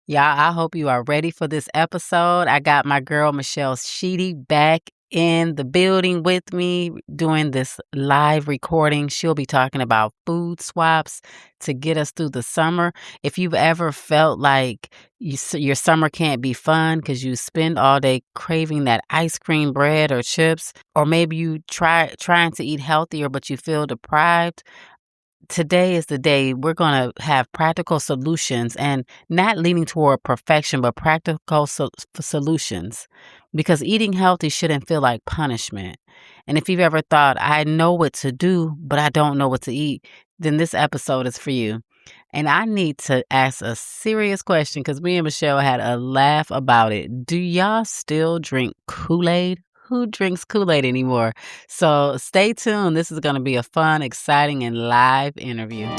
Y'all, I hope you are ready for this episode. I got my girl Michelle Sheedy back in the building with me doing this live recording. She'll be talking about food swaps to get us through the summer. If you've ever felt like your summer can't be fun because you spend all day craving that ice cream, bread, or chips, or maybe you trying to eat healthier but you feel deprived, today is the day we're going to have practical solutions and not leaning toward perfection, but practical solutions because eating healthy shouldn't feel like punishment. And if you've ever thought, I know what to do, but I don't know what to eat, then this episode is for you. And I need to ask a serious question because me and Michelle had a laugh about it. Do y'all still drink Kool-Aid? Who drinks Kool-Aid anymore? So stay tuned. This is going to be a fun, exciting, and live interview.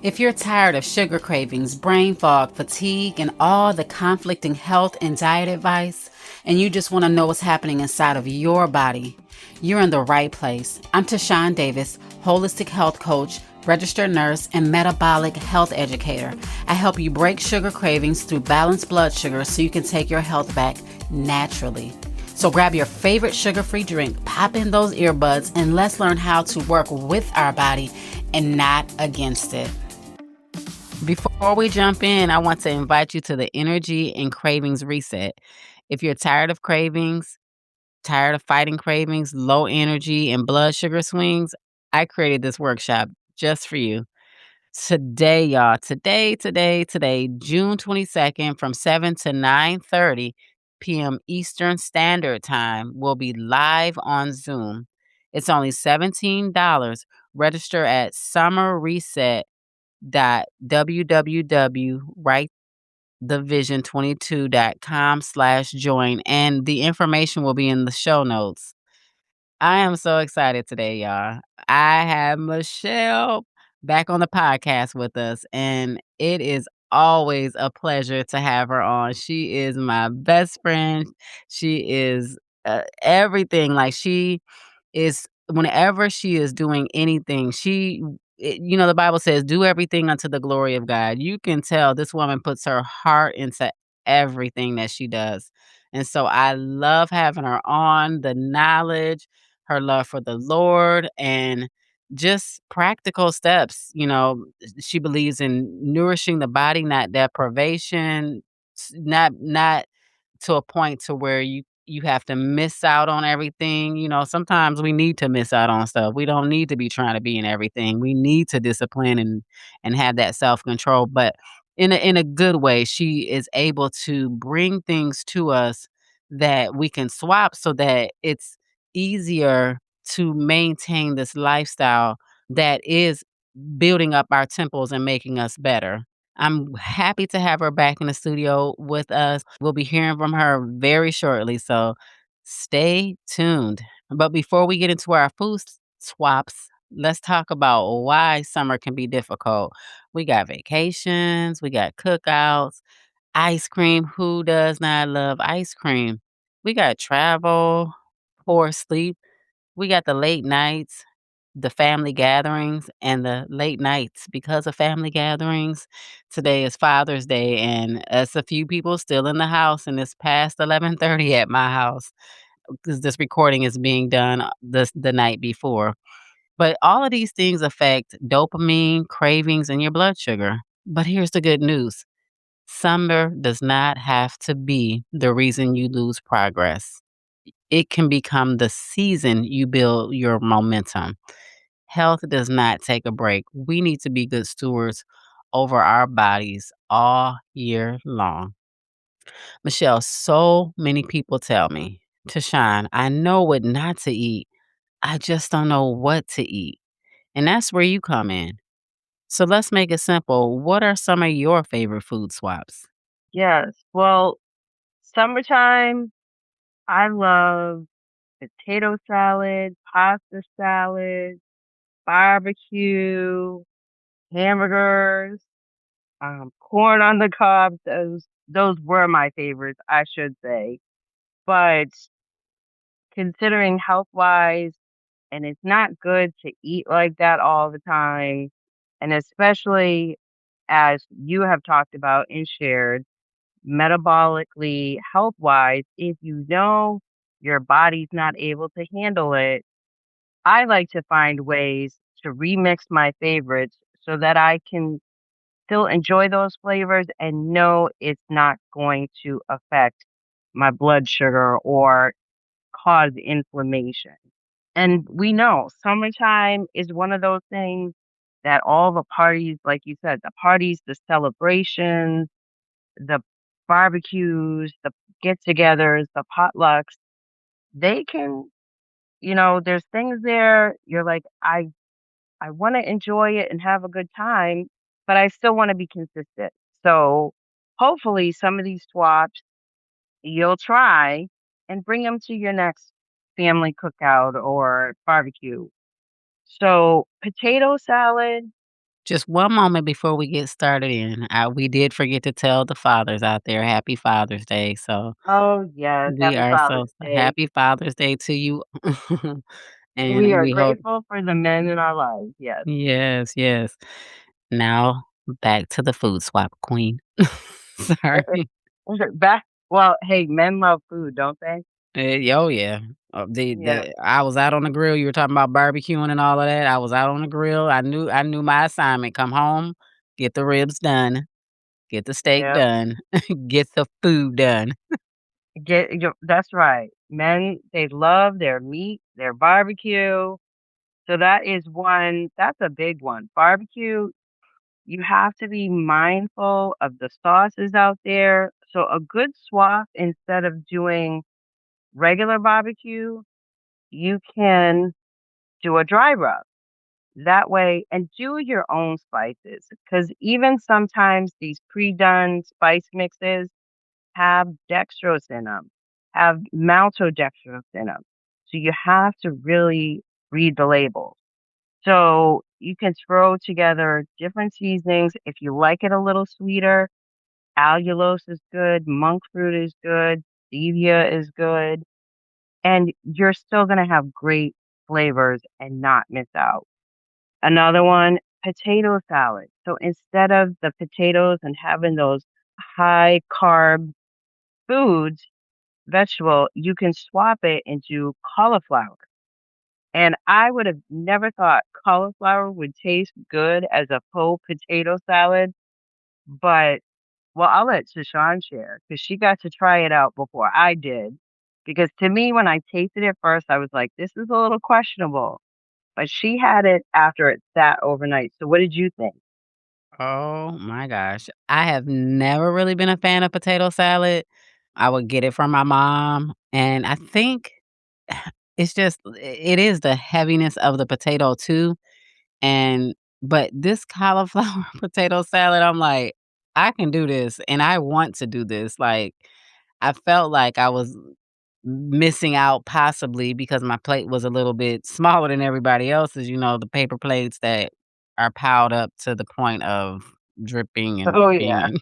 If you're tired of sugar cravings, brain fog, fatigue, and all the conflicting health and diet advice, and you just want to know what's happening inside of your body, you're in the right place. I'm TaShawn Davis, holistic health coach, registered nurse, and metabolic health educator. I help you break sugar cravings through balanced blood sugar so you can take your health back naturally. So grab your favorite sugar-free drink, pop in those earbuds, and let's learn how to work with our body and not against it. Before we jump in, I want to invite you to the Energy and Cravings Reset. If you're tired of cravings, tired of fighting cravings, low energy, and blood sugar swings, I created this workshop just for you. Today, y'all, today, June 22nd from 7 to 9:30 p.m. Eastern Standard Time, will be live on Zoom. It's only $17. Register at summerreset.www.writethevision22.com/join, and the information will be in the show notes. I am so excited today, y'all. I have Michelle back on the podcast with us, and it is always a pleasure to have her on. She is my best friend. She is everything. Like, she is, whenever she is doing anything, the Bible says, do everything unto the glory of God. You can tell this woman puts her heart into everything that she does. And so I love having her on, the knowledge, her love for the Lord, and just practical steps. She believes in nourishing the body, not deprivation, not to a point to where you have to miss out on everything. Sometimes we need to miss out on stuff. We don't need to be trying to be in everything. We need to discipline and have that self-control, but in a good way. She is able to bring things to us that we can swap so that it's easier to maintain this lifestyle that is building up our temples and making us better. I'm happy to have her back in the studio with us. We'll be hearing from her very shortly, so stay tuned. But before we get into our swaps, let's talk about why summer can be difficult. We got vacations, we got cookouts, ice cream. Who does not love ice cream? We got travel, poor sleep. We got the late nights, the family gatherings, and the late nights because of family gatherings. Today is Father's Day, and it's a few people still in the house, and it's past 11:30 at my house because this recording is being done the night before. But all of these things affect dopamine, cravings, and your blood sugar. But here's the good news. Summer does not have to be the reason you lose progress. It can become the season you build your momentum. Health does not take a break. We need to be good stewards over our bodies all year long. Michelle, so many people tell me, TaShawn, I know what not to eat. I just don't know what to eat. And that's where you come in. So let's make it simple. What are some of your favorite food swaps? Yes. Well, summertime, I love potato salad, pasta salad, barbecue, hamburgers, corn on the cob. Those were my favorites, I should say. But considering health wise, and it's not good to eat like that all the time, and especially as you have talked about and shared, metabolically, health wise, if you know your body's not able to handle it, I like to find ways to remix my favorites so that I can still enjoy those flavors and know it's not going to affect my blood sugar or cause inflammation. And we know summertime is one of those things that all the parties, like you said, the parties, the celebrations, the barbecues, the get togethers, the potlucks, they can, there's things there. You're like, I want to enjoy it and have a good time, but I still want to be consistent. So hopefully some of these swaps you'll try and bring them to your next family cookout or barbecue. So potato salad. Just one moment before we get started in, we did forget to tell the fathers out there, Happy Father's Day, so Oh yes, we happy are so Father's Day. happy Father's Day to you, We and are we hope. grateful for the men in our lives. Yes. Yes, yes. Now back to the food swap queen. Sorry. Back. Well, hey, men love food, don't they? Oh, yeah. Yeah. I was out on the grill, you were talking about barbecuing and all of that, I was out on the grill, I knew my assignment, come home, get the ribs done, get the steak Yep. done, get the food done. That's right. Men, they love their meat, their barbecue. So that is one. That's a big one. Barbecue. You have to be mindful of the sauces out there. So a good swap instead of doing regular barbecue, you can do a dry rub. That way, and do your own spices because even sometimes these pre-done spice mixes have dextrose in them, have maltodextrose in them. So you have to really read the labels. So you can throw together different seasonings. If you like it a little sweeter, allulose is good, monk fruit is good, stevia is good, and you're still going to have great flavors and not miss out. Another one, potato salad. So instead of the potatoes and having those high carb foods, vegetable, you can swap it into cauliflower. And I would have never thought cauliflower would taste good as a whole potato salad, but well, I'll let TaShawn share because she got to try it out before I did. Because to me, when I tasted it first, I was like, this is a little questionable. But she had it after it sat overnight. So what did you think? Oh my gosh. I have never really been a fan of potato salad. I would get it from my mom, and I think it's just it is the heaviness of the potato too, and but this cauliflower potato salad, I'm like, "I can do this, and I want to do this." Like, I felt like I was missing out possibly because my plate was a little bit smaller than everybody else's, the paper plates that are piled up to the point of dripping and Oh yeah. dripping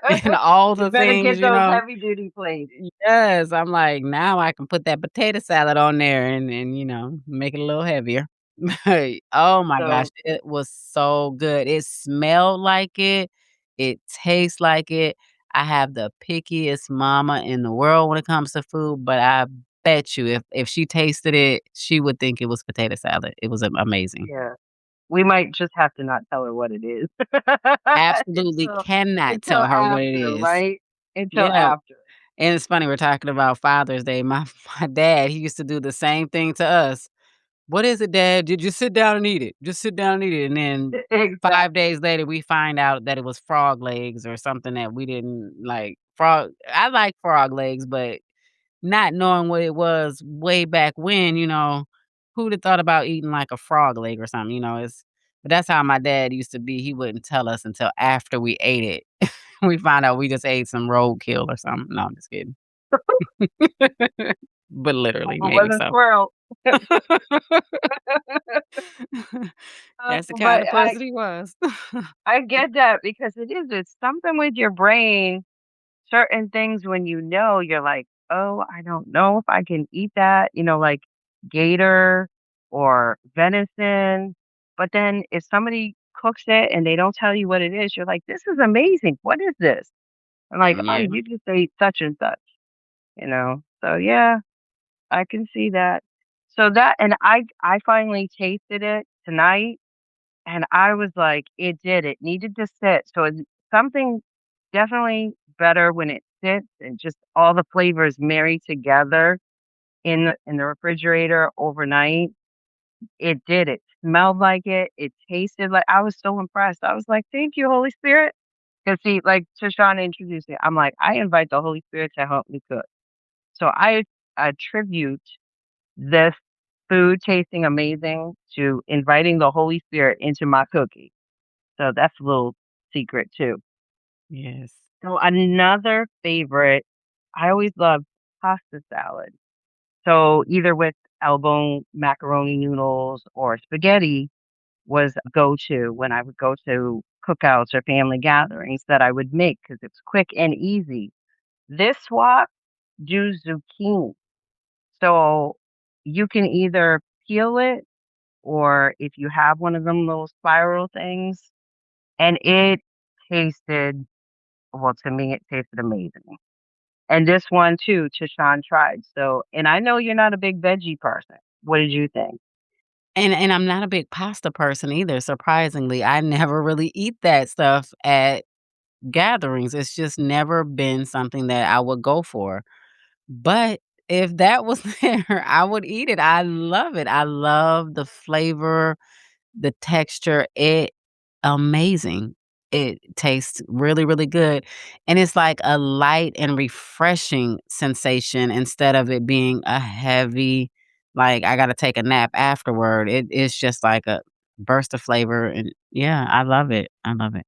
and and all You the better things, get those heavy duty plates. Yes, I'm like, now I can put that potato salad on there and make it a little heavier. Oh my gosh, So it was so good. It smelled like it tastes like it. I have the pickiest mama in the world when it comes to food, but I bet you if she tasted it, she would think it was potato salad. It was amazing. yeah. We might just have to not tell her what it is Absolutely until cannot until tell her what it after, is. right? Until Yeah. after. And it's funny, we're talking about Father's Day. My dad, he used to do the same thing to us. "What is it, dad? Did you sit down and eat it? Just sit down and eat it." And then 5 Exactly. days later, we find out that it was frog legs or something that we didn't like. I like frog legs, but not knowing what it was way back when, who'd have thought about eating like a frog leg or something, but that's how my dad used to be. He wouldn't tell us until after we ate it. We find out we just ate some roadkill or something. No, I'm just kidding. But Hope literally, it maybe wasn't so. squirrel. That's the kind But of person he was. I get that because it's something with your brain. Certain things when you're like, "Oh, I don't know if I can eat that," like gator or venison. But then if somebody cooks it and they don't tell you what it is, you're like, "This is amazing. What is this?" I'm like, "Oh, Yeah. you just ate such and such," you know? So, yeah, I can see that. So that and I finally tasted it tonight, and I was like, "It did. It needed to sit." So it's something definitely better when it sits and just all the flavors marry together in the refrigerator overnight. It did. It smelled like it. It tasted like I was so impressed. I was like, "Thank you, Holy Spirit." 'Cause see, like TaShawn introduced it, I'm like, "I invite the Holy Spirit to help me cook." So I attribute this food tasting amazing to inviting the Holy Spirit into my cookie. So that's a little secret too. Yes. So another favorite, I always love pasta salad. So either with elbow macaroni noodles or spaghetti was a go-to when I would go to cookouts or family gatherings that I would make because it's quick and easy. This swap, do zucchini. So you can either peel it or if you have one of them little spiral things, and it tasted well, to me, it tasted amazing. And this one too, Tashawn tried. So, and I know you're not a big veggie person. What did you think? And I'm not a big pasta person either, surprisingly. I never really eat that stuff at gatherings. It's just never been something that I would go for. But if that was there, I would eat it. I love it. I love the flavor, the texture. Amazing. It tastes really, really good, and it's like a light and refreshing sensation instead of it being a heavy, like, I gotta take a nap afterward. It's just like a burst of flavor, and yeah, I love it. I love it.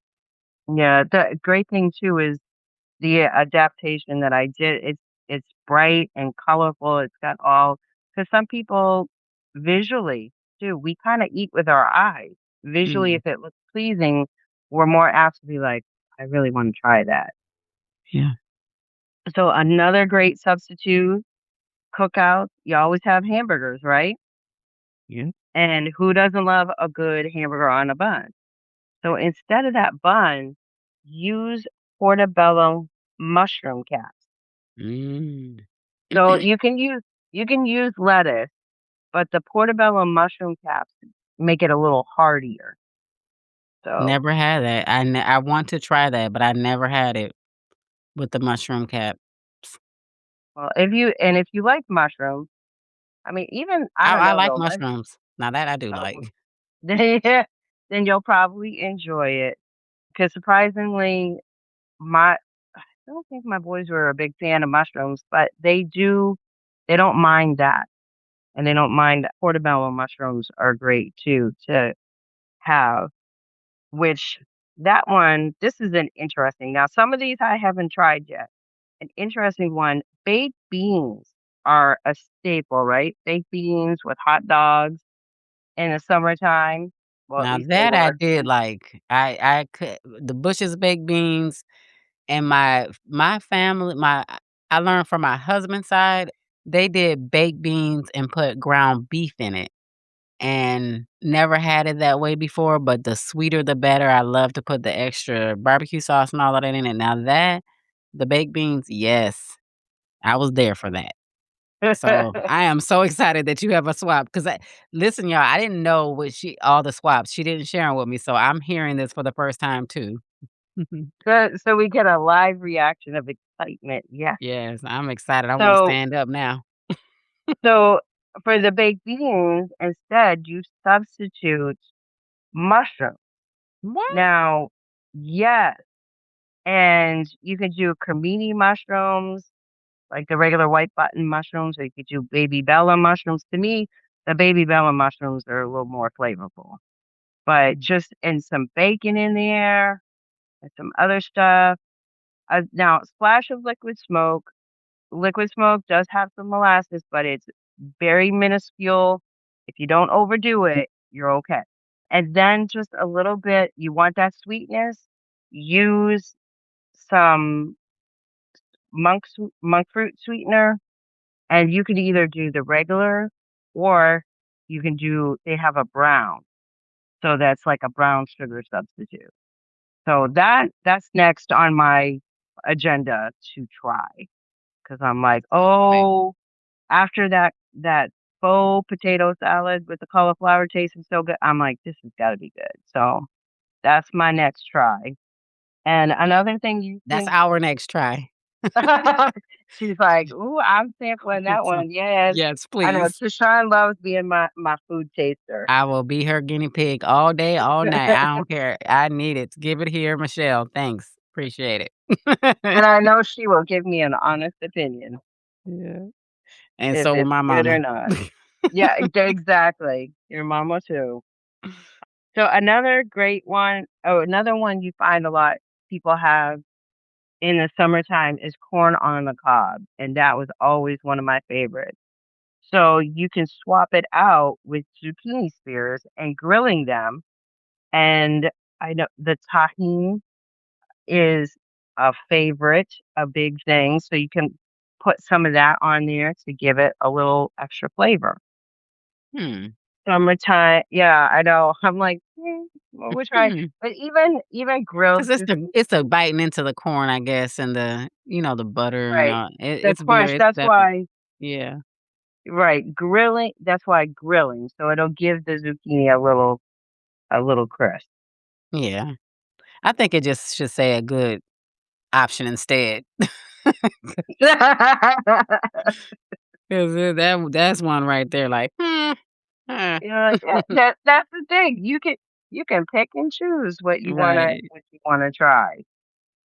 Yeah, the great thing too is the adaptation that I did. It's bright and colorful. It's got all because some people visually too, we kind of eat with our eyes. Visually, Mm, if it looks pleasing, we're more apt to be like, I really want to try that. yeah, So another great substitute cookout, you always have hamburgers, right? yeah. And who doesn't love a good hamburger on a bun? So instead of that bun, use portobello mushroom caps. Mm. So you can use lettuce, but the portobello mushroom caps make it a little heartier. So, Never had that. I want to try that, but I never had it with the mushroom caps. well, if you like mushrooms, I mean, even I don't I know like though, let's mushrooms. Now that I do like. oh, then then you'll probably enjoy it. Because surprisingly, my I don't think my boys were a big fan of mushrooms, but they don't mind that, and they don't mind portobello mushrooms are great too to have. Which that one, this is an interesting now some of these I haven't tried yet. An interesting one, baked beans are a staple, right? Baked beans with hot dogs in the summertime. Well, at Now least they that I were. did like. I could the Bush's baked beans and my family, I learned from my husband's side, they did baked beans and put ground beef in it, and never had it that way before, but the sweeter the better. I love to put the extra barbecue sauce and all of that in it. Now that the baked beans, yes, I was there for that. So, I am so excited that you have a swap because listen, y'all, I didn't know what she all the swaps. She didn't share 'em with me, so I'm hearing this for the first time too. So we get a live reaction of excitement. Yes. Yes, I'm excited. I wanna So stand up now. so for the baked beans, instead you substitute mushroom. What? Now, yes, and you could do cremini mushrooms, like the regular white button mushrooms, or you could do baby bella mushrooms. To me, the baby bella mushrooms are a little more flavorful. But Mm. just and some bacon in there and some other stuff. Now, splash of liquid smoke. Liquid smoke does have some molasses, but it's very minuscule. If you don't overdo it, you're okay. And then just a little bit, you want that sweetness, use some monk fruit sweetener, and you could either do the regular or you can do they have a brown. So that's like a brown sugar substitute. So that's next on my agenda to try because I'm like, Right. oh, after that faux potato salad with the cauliflower tasting so good, I'm like, this has got to be good. So that's my next try. And another thing you That's can, our next try. she's like, ooh, I'm sampling that So one. Yes, yes, I know. please. TaShawn loves being my food taster. I will be her guinea pig all day, all night. I don't care. I need it. Give it here, Michelle. Thanks. Appreciate it. And I know she will give me an honest opinion Yeah. And if so will it's my good or mama. not. Yeah, exactly. Your mama too. So another great one, oh, another one you find a lot people have in the summertime is corn on the cob, and that was always one of my favorites. So you can swap it out with zucchini spears and grilling them. And I know the tahini is a favorite, a big thing. So you can put some of that on there to give it a little extra flavor. Hmm. Summertime, yeah, I know. I'm like, well, we'll try. Hmm. But even grilled 'Cause it's the zucchini, it's a biting into the corn, I guess, and the butter and right? all. The crunch. It's That's definitely why, yeah. right? Grilling. That's why grilling. So it'll give the zucchini a little crisp. Yeah. I think it just should say a good option instead. 'Cause that's one right there like, huh, You know, like, that's the thing. You can pick and choose what you wanna right. what you wanna try.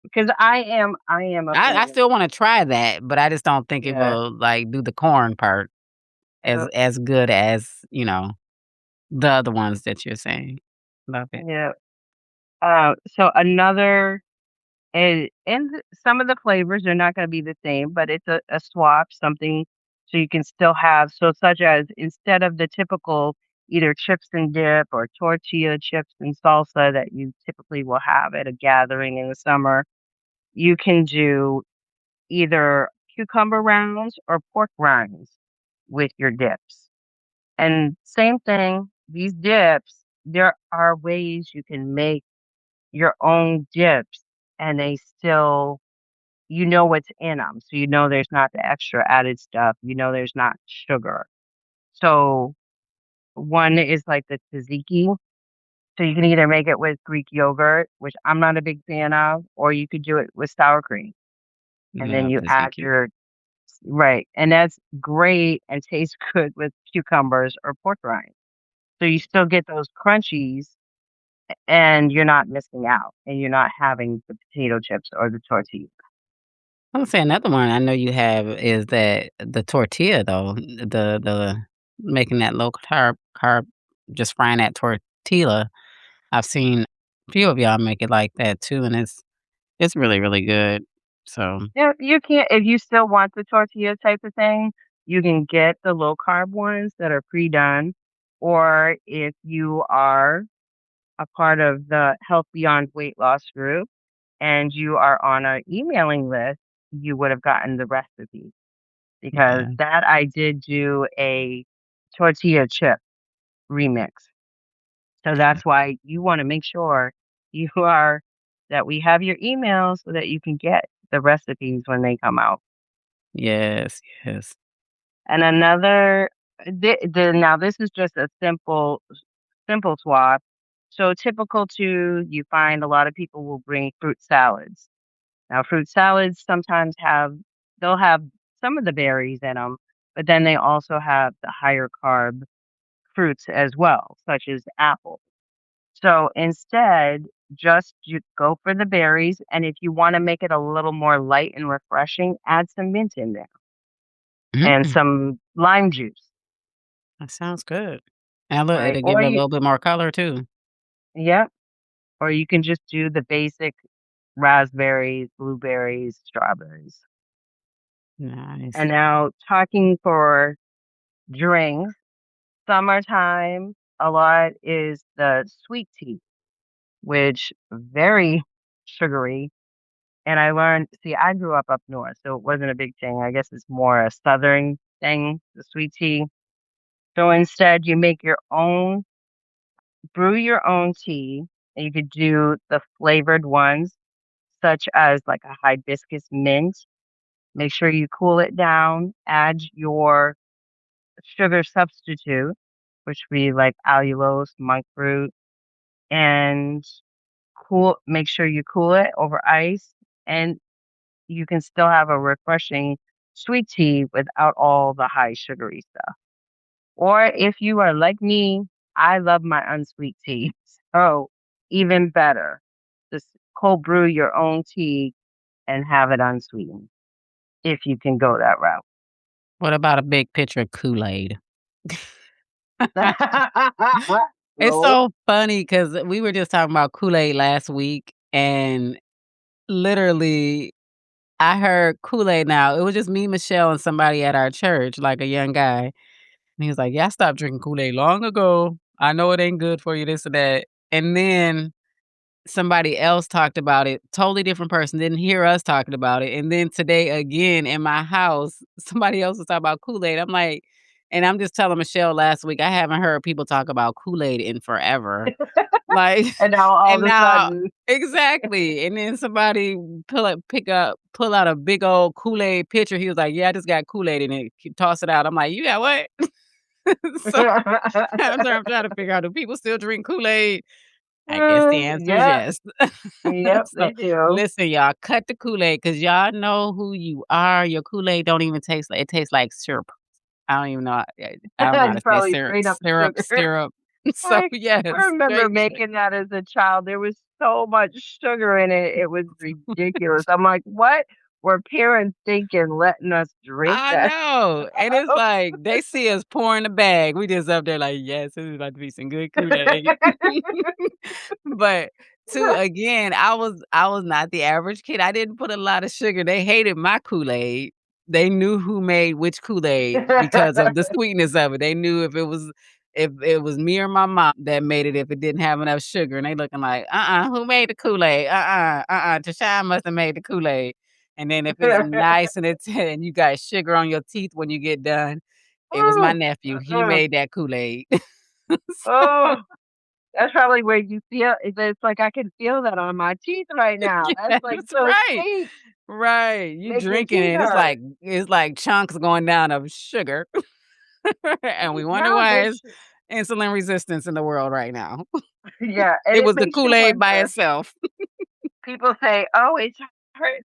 Because I am a I fan of still wanna try that, but I just don't think it yeah. will, like, do the corn part Uh, as good as, the other ones that you're saying. Love it. yeah. So another some of the flavors are not gonna be the same, but it's a swap, something so you can still have so such as instead of the typical either chips and dip or tortilla chips and salsa that you typically will have at a gathering in the summer, you can do either cucumber rounds or pork rinds with your dips. And same thing, these dips, there are ways you can make your own dips and they still you know what's in them. So you know there's not the extra added stuff. You know there's not sugar. So one is like the tzatziki. So you can either make it with Greek yogurt, which I'm not a big fan of, or you could do it with sour cream. And then Love you add tzatziki. your right. And that's great and tastes good with cucumbers or pork rinds. So you still get those crunchies and you're not missing out and you're not having the potato chips or the tortilla. I would say another one I know you have is that the tortilla though, the making that low carb just frying that tortilla. I've seen a few of y'all make it like that too, and it's really, really good. So, Yeah, you can't if you still want the tortilla type of thing, you can get the low carb ones that are pre-done, or if you are a part of the Health Beyond Weight Loss group and you are on a emailing list, you would have gotten the recipe because yeah, that I did do a tortilla chip remix. So okay. that's why you want to make sure you are that we have your email so that you can get the recipes when they come out. Yes, yes. And another now this is just a simple swap. So typical to you find a lot of people will bring fruit salads. Now fruit salads sometimes they'll have some of the berries in them, but then they also have the higher carb fruits as well, such as apple. So instead, just you go for the berries, and if you want to make it a little more light and refreshing, add some mint in there and Mm, some lime juice. that sounds good. And look, Right, it'll give or it a you little bit more color too. yeah, or you can just do the basic raspberries, blueberries, strawberries. Nice. And now talking for drinks, summertime, a lot is the sweet tea, which very sugary. And I learned, see, I grew up north, so it wasn't a big thing. I guess it's more a southern thing, the sweet tea. So instead, you make your own brew your own tea, and you could do the flavored ones, such as like a hibiscus mint. Make sure you cool it down, add your sugar substitute, which would be like allulose, monk fruit, and make sure you cool it over ice, and you can still have a refreshing sweet tea without all the high sugary stuff. Or if you are like me, I love my unsweet tea. So even better. Just cold brew your own tea and have it unsweetened if you can go that route. What about a big pitcher of Kool-Aid? It's Nope. so funny because we were just talking about Kool-Aid last week, and literally, I heard Kool-Aid now. It was just me, Michelle, and somebody at our church, like a young guy, and he was like, "Yeah, I stopped drinking Kool-Aid long ago. I know it ain't good for you, this or that." And then somebody else talked about it, totally different person, didn't hear us talking about it, and then today again in my house, somebody else was talking about Kool-Aid. I'm like, and I'm just telling Michelle last week, I haven't heard people talk about Kool-Aid in forever. Like, And now all and of a now sudden, exactly, and then somebody pull out a big old Kool-Aid pitcher. He was like, "Yeah, I just got Kool-Aid in it." Toss it out. I'm like, "You got what?" So I'm trying to figure out, do people still drink Kool-Aid? I guess the answer is yep, yes. yep, So, they do. listen, y'all, cut the Kool-Aid because 'cause y'all know who you are. Your Kool-Aid don't even taste like, it tastes like syrup. I don't even know, I don't know how to It's say probably syrup, straight up syrup, sugar. syrup. So, I I yes, remember straight making that as a child. There was so much sugar in it. It was ridiculous. I'm like, what were parents thinking letting us drink I that know, and it's stuff? like, they see us pouring the bag, we just up there like, "Yes, this is about to be some good Kool-Aid." But again, I was not the average kid, I didn't put a lot of sugar, they hated my Kool-Aid. They knew who made which Kool-Aid because of the sweetness of it. They knew if it was me or my mom that made it if it didn't have enough sugar, and they looking like, who made the Kool-Aid? TaShawn must have made the Kool-Aid." And then if it's nice and it's and you got sugar on your teeth when you get done, it was my Mm, nephew, he mm. made that Kool-Aid. So Oh, that's probably where you feel it's like I can feel that on my teeth right now. That's yes, like so right, sweet. right, you Make your drinking teeth it, hurt. it's like chunks going down of sugar, and we wonder Now why they it's insulin resistance in the world right now. yeah, and It it was the makes you Kool-Aid by wonder. itself. People say, "Oh, it's hurt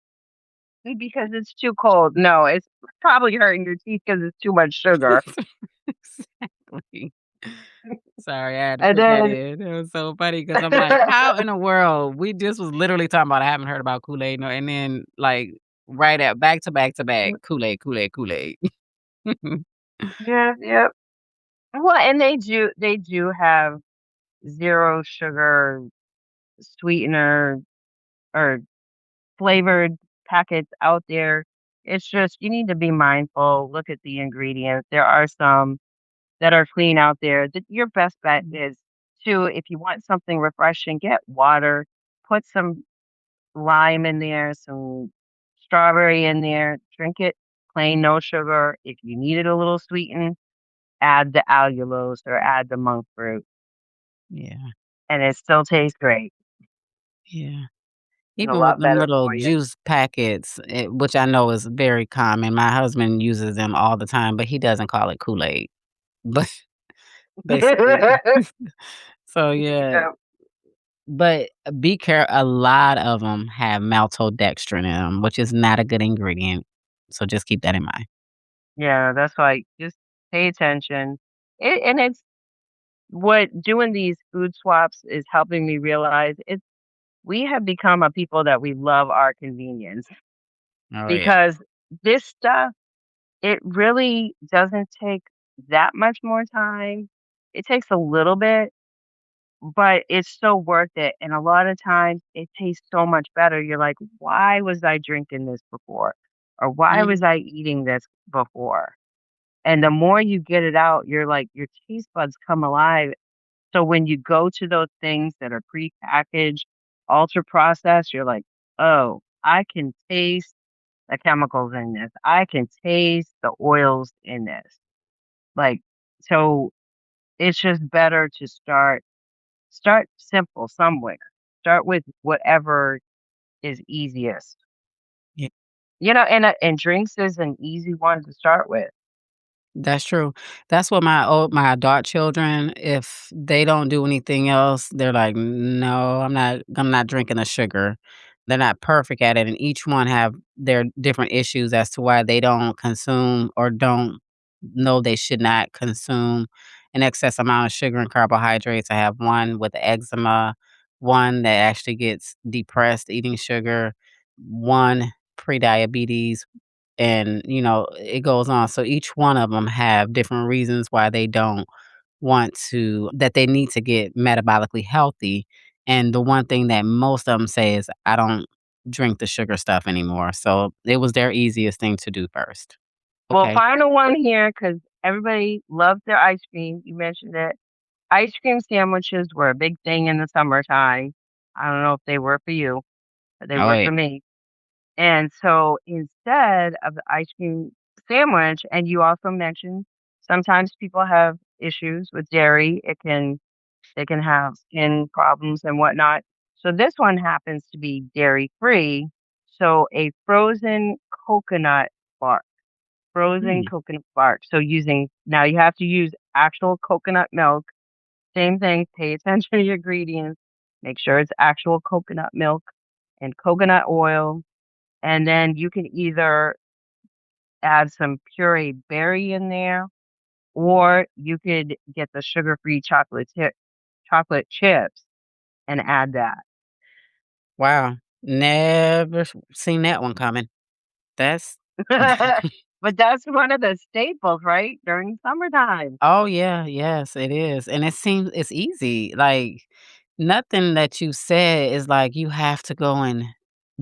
because it's too cold." No, it's probably hurting your teeth because it's too much sugar. Exactly. Sorry, I had to And put that then in. It was so funny because 'cause I'm like, "How in the world?" We just was literally talking about, I haven't heard about Kool-Aid, no, and then, like, right at back to back to back, Kool-Aid, Kool-Aid, Kool-Aid. yeah, yep. Well, and they do have 0 sugar sweetener or flavored packets out there. It's just you need to be mindful, look at the ingredients. There are some that are clean out there. Your best bet is to, if you want something refreshing, get water, put some lime in there, some strawberry in there, drink it plain, no sugar. If you need it a little sweetened, add the allulose or add the monk fruit, Yeah, and it still tastes great yeah. and a Even with lot them better little for you. juice packets, which I know is very common, my husband uses them all the time, but he doesn't call it Kool-Aid, but basically so, yeah, Yeah, but be care a lot of them have maltodextrin in 'em, which is not a good ingredient, so just keep that in mind. yeah, that's why just pay attention. And it's what doing these food swaps is helping me realize it's we have become a people that we love our convenience Oh, yeah. because this stuff, it really doesn't take that much more time. It takes a little bit, but it's so worth it. And a lot of times it tastes so much better. You're like, why was I drinking this before? Or why was Mhm. I eating this before? And the more you get it out, you're like, your taste buds come alive. So when you go to those things that are prepackaged, ultra processed, you're like, oh, I can taste the chemicals in this. I can taste the oils in this. Like, so it's just better to start. Start simple somewhere. Start with whatever is easiest. Yeah. And drinks is an easy one to start with. That's true. That's what my adult children, if they don't do anything else, they're like, "No, I'm not drinking the sugar." They're not perfect at it, and each one have their different issues as to why they don't consume or don't know they should not consume an excess amount of sugar and carbohydrates. I have one with eczema, one that actually gets depressed eating sugar, one pre-diabetes, and it goes on. So each one of them have different reasons why they don't want to that they need to get metabolically healthy, and the one thing that most of them say is, "I don't drink the sugar stuff anymore." So it was their easiest thing to do first. Well, Okay. final one here because everybody loves their ice cream. You mentioned it. Ice cream sandwiches were a big thing in the summertime. I don't know if they were for you, but they Oh, were for wait. me. And so instead of the ice cream sandwich, and you also mentioned sometimes people have issues with dairy. They can have skin problems and whatnot. So this one happens to be dairy free. So a coconut bar, frozen Mm. coconut bark. So using now you have to use actual coconut milk. Same thing. Pay attention to your ingredients. Make sure it's actual coconut milk and coconut oil, and then you can either add some puree berry in there, or you could get the sugar-free chocolate chips and add that. Wow. Never seen that one coming. That's But that's one of the staples, right? During summertime. Oh, yeah, yes, it is, and it seems it's easy, like, nothing that you said is like you have to go and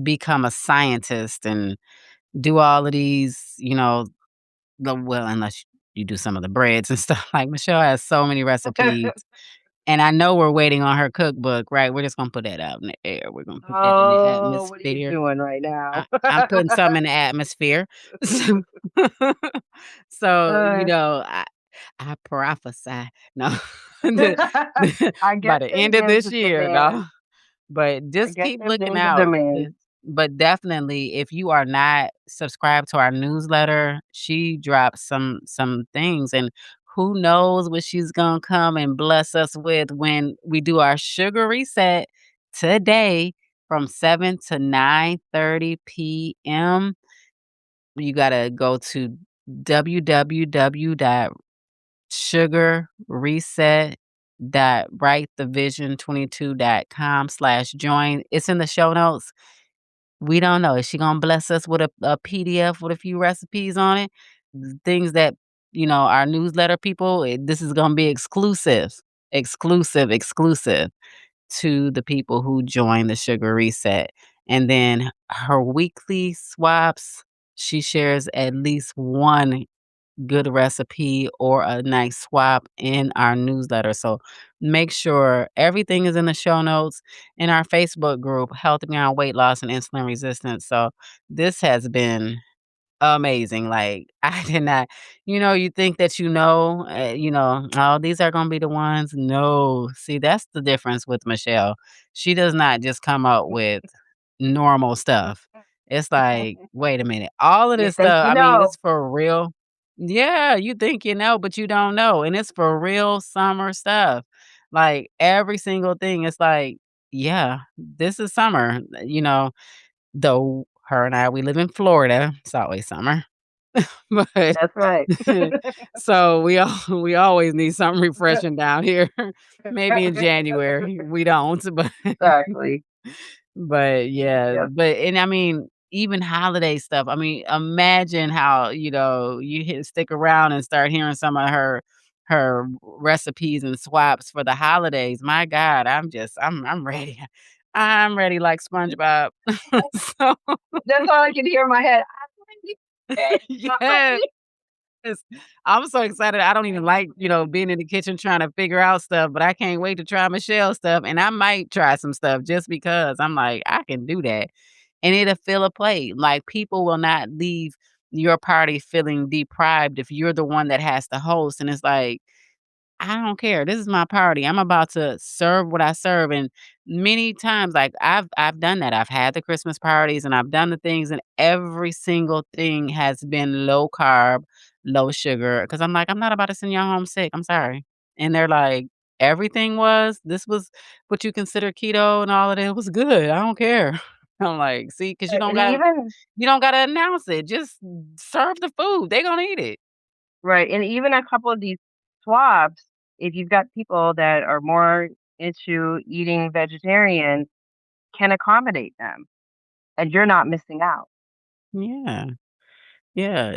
become a scientist and do all of these, unless you do some of the breads and stuff, like, Michelle has so many recipes, and I know we're waiting on her cookbook, right? We're just gonna put that out in the air, we're gonna put that in the Oh, what are you atmosphere. doing right now? I'm putting some in the atmosphere. So so, Uh, I prophesy. No, the I by guess the if end of there's this a year, no. demand. But I just guess keep if looking there's a out, demand. but definitely, if you are not subscribed to our newsletter, she drops some things, and who knows what she's gonna come and bless us with when we do our sugar reset today from 7 to 9:30 PM. You gotta go to www.sugarreset.writethevision22.com/join. It's in the show notes. We don't know. Is she gonna bless us with a PDF with a few recipes on it? Things that, our newsletter people, this is gonna be exclusive to the people who join the Sugar Reset. And then her weekly swaps, she shares at least one good recipe or a nice swap in our newsletter. So make sure everything is in the show notes in our Facebook group, Healthy Beyond Weight Loss and Insulin Resistance. So this has been amazing. Like, I did not, you think that "Oh, these are gonna be the ones." No. See, that's the difference with Michelle. She does not just come up with normal stuff. It's like, "Wait a minute, all of You this think stuff, you I mean, know. it's for real." Yeah, you think you know, but you don't know, and it's for real summer stuff. Like, every single thing, it's like, "Yeah, this is summer," though her and I, we live in Florida, it's always summer. But That's right. so we always need something refreshing down here. Maybe in January, we don't, but Exactly. yeah, Yes. and I mean, even holiday stuff, I mean, imagine how, you stick around and start hearing some of her recipes and swaps for the holidays. My God, I'm ready. I'm ready like SpongeBob. So That's all I can hear in my head. I'm ready. Not yes. ready. I'm so excited. I don't even like, being in the kitchen trying to figure out stuff, but I can't wait to try Michelle's stuff. And I might try some stuff just because I'm like, I can do that. And it'll fill a plate. Like, people will not leave your party feeling deprived if you're the one that has to host. And it's like, I don't care. This is my party. I'm about to serve what I serve, and many times, like, I've done that. I've had the Christmas parties, and I've done the things, and every single thing has been low carb, low sugar. Because 'cause I'm like, "I'm not about to send y'all home sick. I'm sorry." And they're like, "Everything was? This was what you consider keto and all of it was good. I don't care." I'm like, "See, because And even you don't gotta announce it. Just serve the food. They gonna eat it." right, and even a couple of these swaps, if you've got people that are more into eating vegetarian, can accommodate them, and you're not missing out. Yeah. Yeah,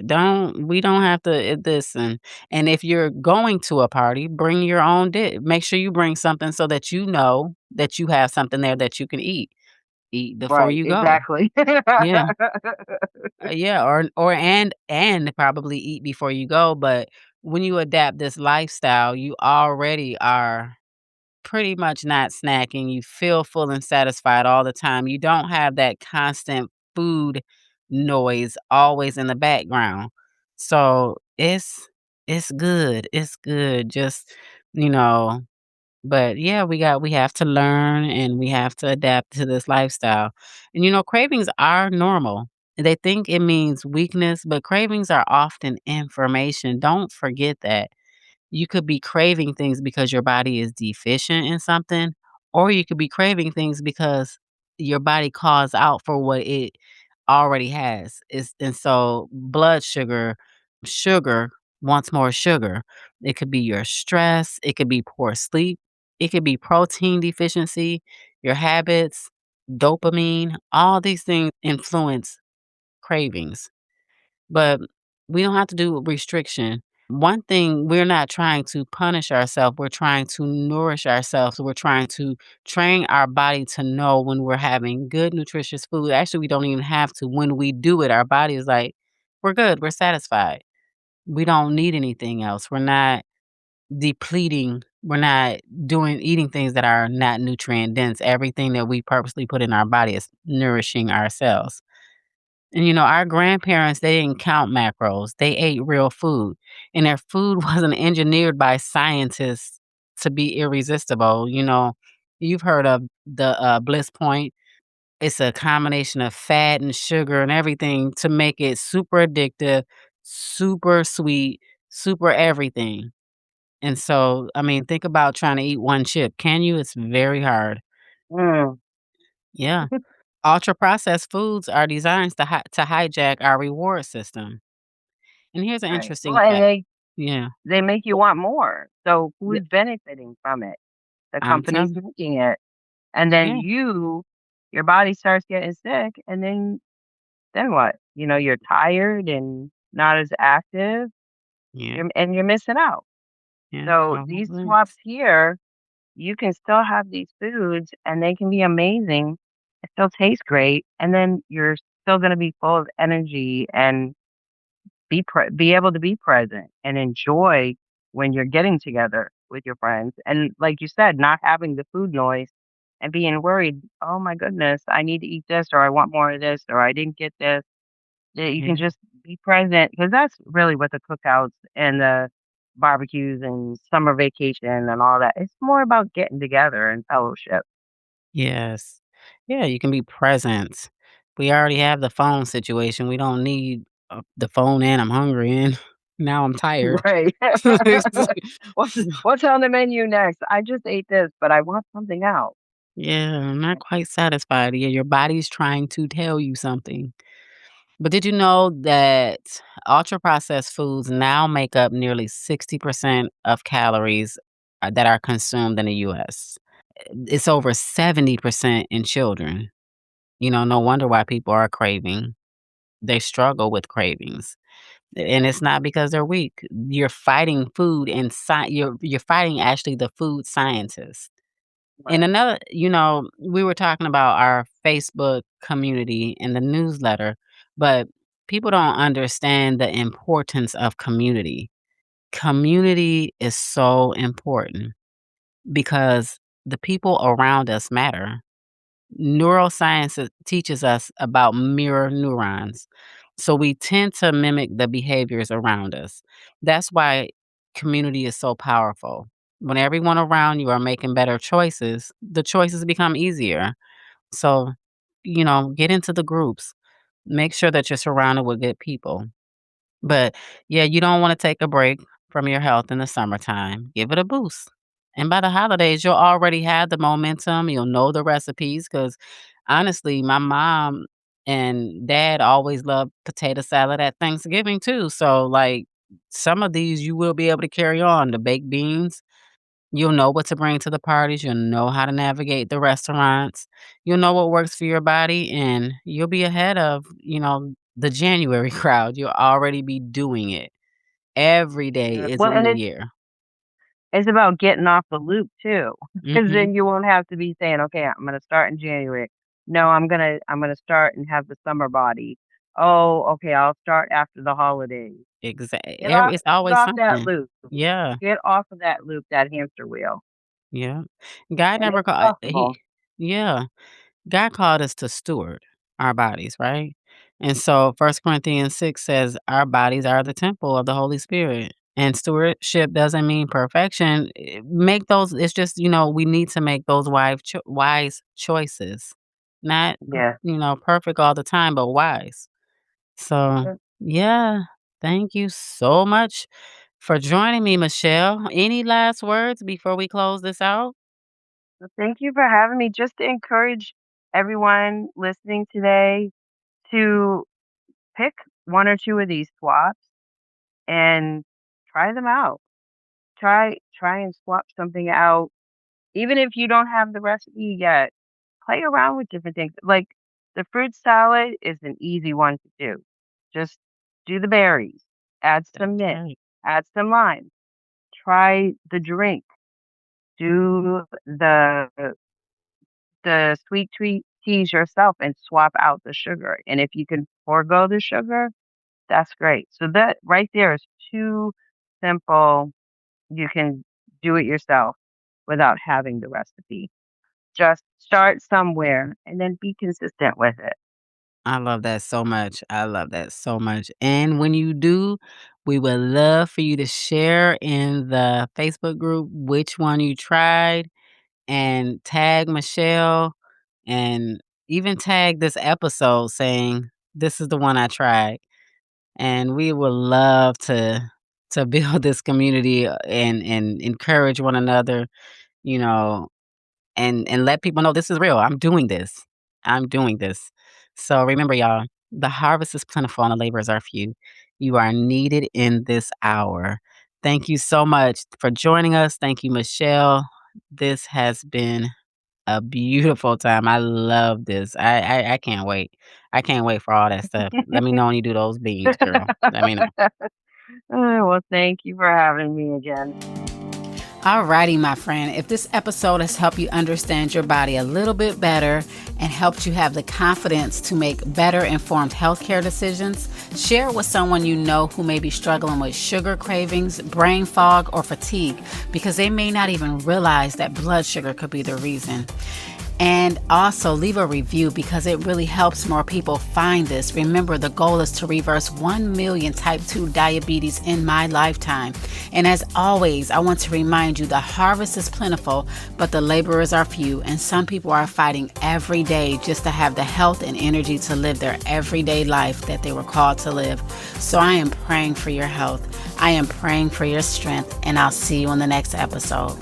we don't have to listen, and if you're going to a party, bring your own dish. Make sure you bring something so that you know that you have something there that you can eat. Eat before Right, you go. exactly. Yeah. Yeah, or and probably eat before you go, but when you adapt this lifestyle, you already are pretty much not snacking. You feel full and satisfied all the time. You don't have that constant food noise always in the background. So it's good. It's good. Just, you know, but yeah, we have to learn and we have to adapt to this lifestyle. And cravings are normal. They think it means weakness, but cravings are often information. Don't forget that. You could be craving things because your body is deficient in something, or you could be craving things because your body calls out for what it already has. And so blood sugar wants more sugar. It could be your stress, it could be poor sleep, it could be protein deficiency, your habits, dopamine, all these things influence cravings. But we don't have to do restriction. One thing, we're not trying to punish ourselves, we're trying to nourish ourselves. We're trying to train our body to know when we're having good, nutritious food. Actually, we don't even have to. When we do it, our body is like, "We're good, we're satisfied. We don't need anything else. We're not depleting, we're not eating things that are not nutrient dense. Everything that we purposely put in our body is nourishing ourselves." And our grandparents, they didn't count macros. They ate real food. And their food wasn't engineered by scientists to be irresistible. You've heard of the bliss point. It's a combination of fat and sugar and everything to make it super addictive, super sweet, super everything. And so, I mean, think about trying to eat one chip. Can you? It's very hard. Mm, Yeah. Ultra processed foods are designed to hijack our reward system. And here's an right. Well, interesting and fact. Yeah. they make you want more. So Yeah, who's benefiting from it? The I'm company's telling making it. And then yeah, your body starts getting sick, and then what? You're tired and not as active. yeah, You're missing out. yeah, So all these swaps links. here, you can still have these foods and they can be amazing. It still tastes great, and then you're still going to be full of energy and be able to be present and enjoy when you're getting together with your friends. And like you said, not having the food noise and being worried, "Oh my goodness, I need to eat this or I want more of this or I didn't get this." That you can Yeah, just be present because that's really what the cookouts and the barbecues and summer vacation and all that. It's more about getting together and fellowship. yes. Yeah, you can be present. We already have the phone situation. We don't need the phone and I'm hungry and now I'm tired. Right. What's on the menu next? I just ate this, but I want something else. Yeah, I'm not quite satisfied. Yeah, your body's trying to tell you something. But did you know that ultra processed foods now make up nearly 60% of calories that are consumed in the US? It's over 70% in children. No wonder why people are craving. They struggle with cravings. And it's not because they're weak. You're fighting food and you're fighting actually the food scientists. And Right. another, we were talking about our Facebook community and the newsletter, but people don't understand the importance of community. Community is so important because the people around us matter. Neuroscience teaches us about mirror neurons. So we tend to mimic the behaviors around us. That's why community is so powerful. When everyone around you are making better choices, the choices become easier. So, get into the groups. Make sure that you're surrounded with good people. But yeah, you don't want to take a break from your health in the summertime. Give it a boost. And by the holidays, you'll already have the momentum. You'll know the recipes because honestly, my mom and dad always loved potato salad at Thanksgiving too. So, like, some of these you will be able to carry on. The baked beans, you'll know what to bring to the parties. You'll know how to navigate the restaurants. You'll know what works for your body, and you'll be ahead of, the January crowd. You'll already be doing it. Every day Yeah. is a Well, and new year. it's about getting off the loop too, because Mhm. then you won't have to be saying, "Okay, I'm gonna start in January. No, I'm gonna start and have the summer body. Oh, okay, I'll start after the holidays." Get off It's get always off that something. loop. Yeah, Get off of that loop, that hamster wheel, yeah. God and never it's called he possible. Yeah. God called us to steward our bodies, right? And so 1 Corinthians 6 says our bodies are the temple of the Holy Spirit. And stewardship doesn't mean perfection. Make those, it's just, we need to make those wise choices. Not, Yeah. perfect all the time, but wise. So, Yeah. yeah, thank you so much for joining me, Michelle. Any last words before we close this out? So thank you for having me. Just to encourage everyone listening today to pick one or two of these swaps and try them out. Try and swap something out. Even if you don't have the recipe yet, play around with different things. Like the fruit salad is an easy one to do. Just do the berries, add some That's mint, right. add some lime. Try the drink. Do the sweet treat teas yourself and swap out the sugar. And if you can forego the sugar, that's great. So that right there is too simple. You can do it yourself without having the recipe. Just start somewhere and then be consistent with it. I love that so much. I love that so much. And when you do, we would love for you to share in the Facebook group which one you tried and tag Michelle and even tag this episode saying, "This is the one I tried." And we would love to build this community and encourage one another, you know, and let people know this is real. I'm doing this. I'm doing this. So remember, y'all, the harvest is plentiful and the laborers are few. You are needed in this hour. Thank you so much for joining us. Thank you, Michelle. This has been a beautiful time. I love this. I can't wait. I can't wait for all that stuff. Let me know when you do those beans, girl. Let me know. Well, thank you for having me again. Alrighty, my friend. If this episode has helped you understand your body a little bit better and helped you have the confidence to make better informed healthcare decisions, share it with someone you know who may be struggling with sugar cravings, brain fog, or fatigue because they may not even realize that blood sugar could be the reason. And also leave a review because it really helps more people find this. Remember, the goal is to reverse 1 million type 2 diabetes in my lifetime. And as always, I want to remind you the harvest is plentiful, but the laborers are few. And some people are fighting every day just to have the health and energy to live their everyday life that they were called to live. So I am praying for your health. I am praying for your strength, and I'll see you on the next episode.